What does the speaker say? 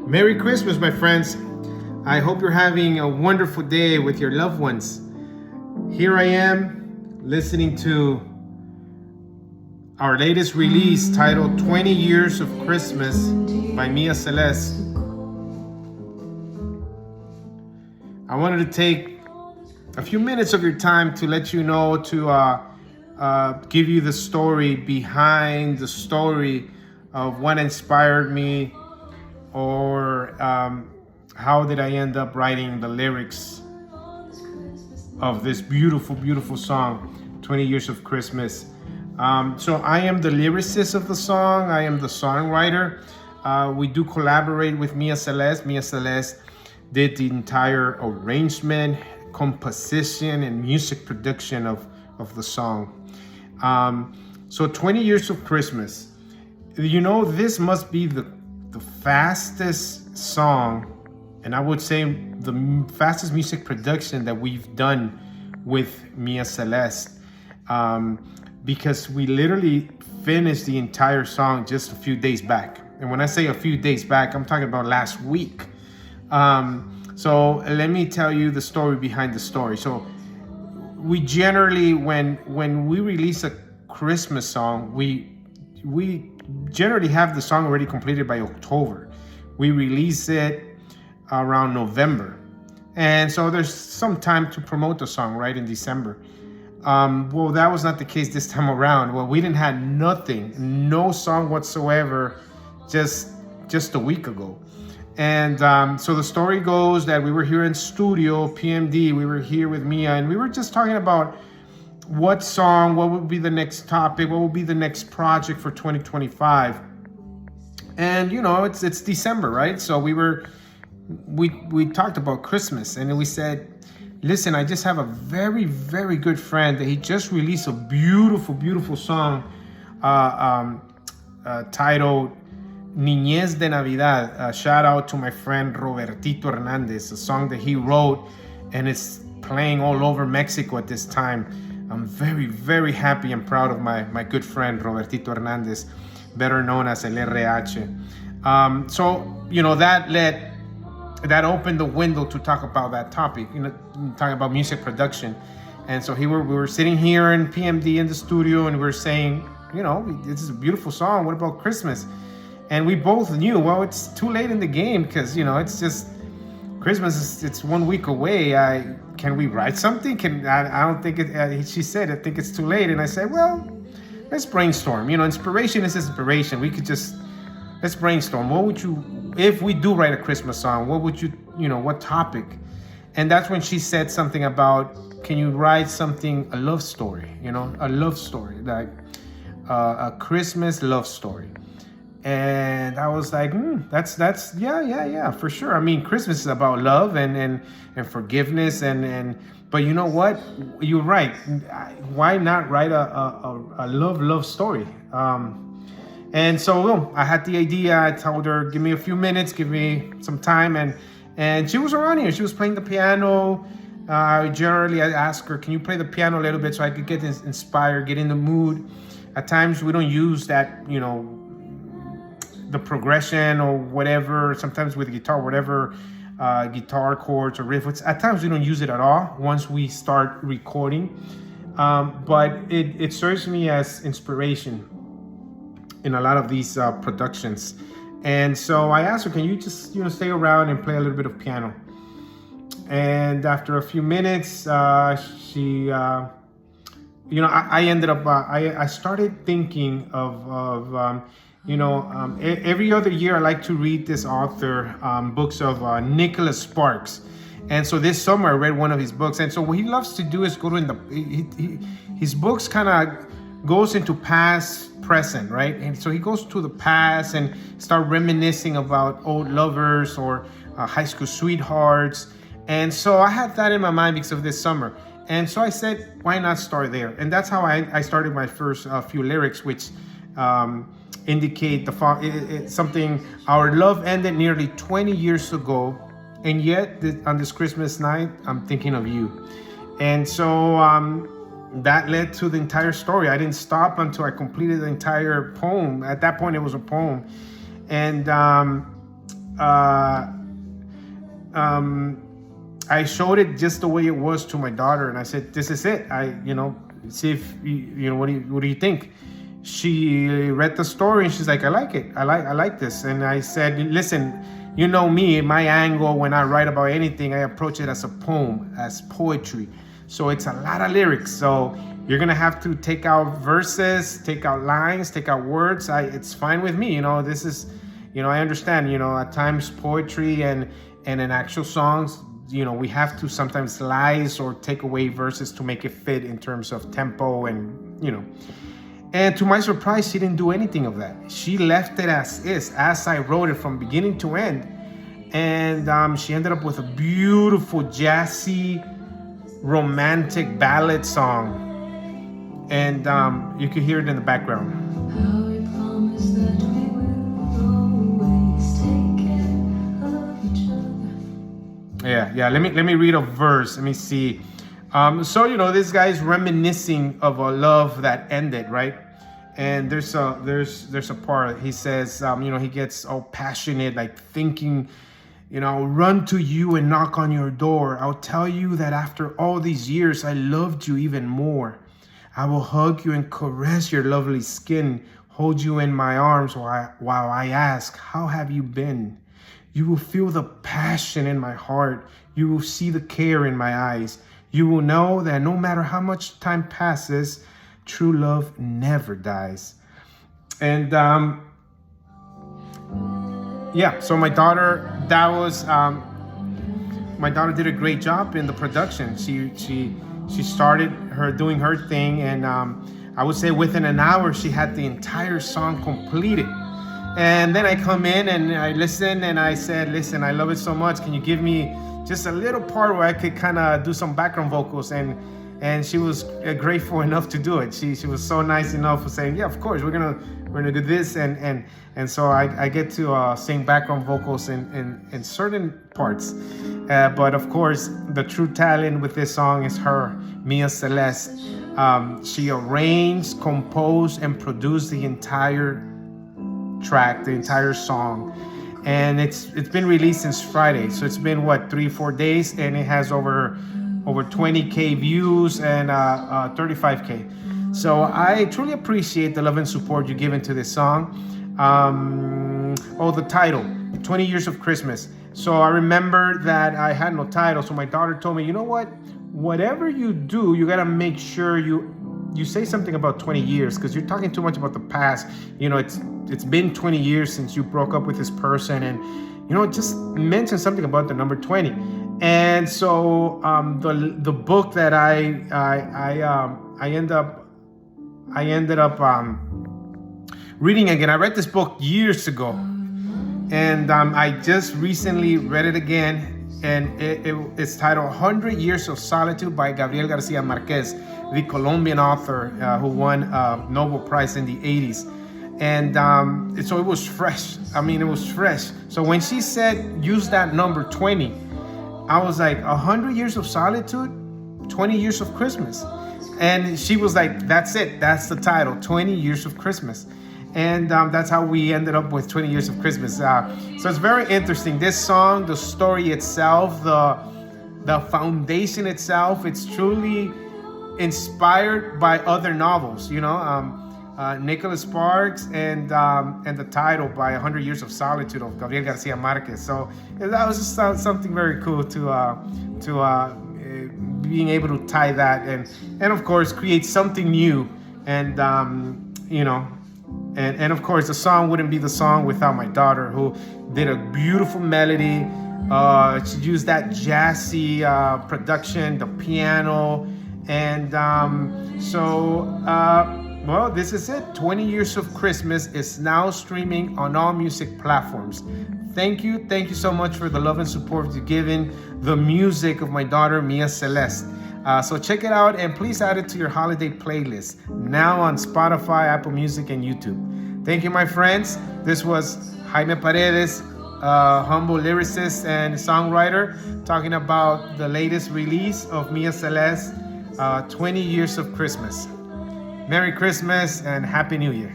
Merry Christmas, my friends. I hope you're having a wonderful day with your loved ones. Here I am listening to our latest release titled 20 Years of Christmas by Mia Celeste. I wanted to take a few minutes of your time to let you know, to give you the story behind the story of what inspired me, or how did I end up writing the lyrics of this beautiful, beautiful song, 20 Years of Christmas. So I am the lyricist of the song. I am the songwriter. We do collaborate with Mia Celeste. Mia Celeste did the entire arrangement, composition, and music production of the song. So 20 Years of Christmas. You know, this must be the fastest song, and I would say the fastest music production that we've done with Mia Celeste, because we literally finished the entire song just a few days back. And when I say a few days back, I'm talking about last week. So let me tell you the story behind the story. So we generally, when we release a Christmas song, we generally have the song already completed by October. We release it around November. And so there's some time to promote the song, right, in December. Well, that was not the case this time around. Well, we didn't have nothing, no song whatsoever, just a week ago. And so the story goes that we were here in studio, PMD, we were here with Mia, and we were just talking about what song, what would be the next topic, what would be the next project for 2025. And you know, it's December, right? So we talked about Christmas, and we said, listen, I just have a very, very good friend that he just released a beautiful, beautiful song titled Niñez de Navidad. Shout out to my friend Robertito Hernandez, a song that he wrote, and it's playing all over Mexico at this time. I'm very, very happy and proud of my good friend Robertito Hernandez, better known as El RH. So, you know, that opened the window to talk about that topic, you know, talking about music production. And so we were sitting here in PMD in the studio, and we were saying, you know, this is a beautiful song. What about Christmas? And we both knew, well, it's too late in the game, because, you know, it's just Christmas. It's 1 week away. Can we write something? I don't think it. She said, I think it's too late. And I said, well, let's brainstorm. You know, inspiration is inspiration. We could let's brainstorm. What would you, if we do write a Christmas song, what would you know, what topic? And that's when she said something about, can you write something, a love story, you know, a love story, like a Christmas love story. And I was like, that's yeah, for sure. I mean, Christmas is about love and forgiveness, but you know what? You're right. Why not write a love story? And so I had the idea. I told her, give me a few minutes, give me some time, and she was around here. She was playing the piano. I ask her, can you play the piano a little bit so I could get inspired, get in the mood? At times we don't use that, you know, the progression or whatever. Sometimes with guitar, whatever guitar chords or riffs, at times we don't use it at all once we start recording. But it serves me as inspiration in a lot of these productions. And so I asked her, can you just, you know, stay around and play a little bit of piano? And after a few minutes, she, you know, I ended up, I started thinking of you know, every other year I like to read this author books of Nicholas Sparks. And so this summer I read one of his books. And so what he loves to do is go to his books kind of goes into past, present, right? And so he goes to the past and start reminiscing about old lovers or high school sweethearts. And so I had that in my mind because of this summer. And so I said, why not start there? And that's how I started my first few lyrics, which indicate something. Our love ended nearly 20 years ago, and yet on this Christmas night, I'm thinking of you. And so that led to the entire story. I didn't stop until I completed the entire poem. At that point, it was a poem. And I showed it just the way it was to my daughter, and I said, "This is it. See if what do you think?" She read the story and she's like, "I like it. I like this." And I said, "Listen, you know me, my angle when I write about anything, I approach it as a poem, as poetry. So it's a lot of lyrics. So you're gonna have to take out verses, take out lines, take out words. It's fine with me. This is, I understand. At times poetry and in actual songs, we have to sometimes slice or take away verses to make it fit in terms of tempo and. And to my surprise, she didn't do anything of that. She left it as is, as I wrote it from beginning to end. And she ended up with a beautiful, jazzy, romantic ballad song. And you can hear it in the background. How we promise that we will always take care of each other. Yeah. Let me read a verse. Let me see. So this guy's reminiscing of a love that ended, right? And there's a part he says, he gets all passionate, like thinking, I'll run to you and knock on your door. I'll tell you that after all these years, I loved you even more. I will hug you and caress your lovely skin, hold you in my arms while I ask, how have you been? You will feel the passion in my heart. You will see the care in my eyes. You will know that no matter how much time passes, true love never dies. And so my daughter, my daughter did a great job in the production. She started doing her thing, and I would say within an hour she had the entire song completed. And then I come in and I listen, and I said, "Listen, I love it so much. Can you give me just a little part where I could kind of do some background vocals?" And she was grateful enough to do it. She was so nice enough for saying, "Yeah, of course, we're gonna do this." And so I get to sing background vocals in certain parts. But of course, the true talent with this song is her, Mia Celeste. She arranged, composed, and produced the entire track, the entire song. And it's been released since Friday, so it's been 3-4 days, and it has over 20K views and 35K. So I truly appreciate the love and support you've given to this song. The title, 20 Years of Christmas. So I remember that I had no title, so my daughter told me, "You know what? Whatever you do, you gotta make sure you say something about 20 years, because you're talking too much about the past. It's been 20 years since you broke up with this person, and just mention something about the number 20." And so the book that I ended up reading again. I read this book years ago, and I just recently read it again, and it's titled 100 Years of Solitude by Gabriel Garcia Marquez, the Colombian author who won a Nobel Prize in the 80s. And so it was fresh. It was fresh. So when she said, use that number 20, I was like, 100 years of solitude, 20 years of Christmas. And she was like, that's it. That's the title, 20 Years of Christmas. And that's how we ended up with 20 Years of Christmas. So it's very interesting. This song, the story itself, the foundation itself, it's truly inspired by other novels, Nicholas Sparks and the title by 100 Years of Solitude of Gabriel Garcia Marquez. So that was just something very cool to being able to tie that and of course create something new. And and of course the song wouldn't be the song without my daughter, who did a beautiful melody. She used that jazzy production, the piano, and well, this is it. 20 Years of Christmas is now streaming on all music platforms. Thank you so much for the love and support you've given the music of my daughter, Mia Celeste. So check it out, and please add it to your holiday playlist, now on Spotify, Apple Music, and YouTube. Thank you, my friends. This was Jaime Paredes, humble lyricist and songwriter, talking about the latest release of Mia Celeste, 20 Years of Christmas. Merry Christmas and Happy New Year.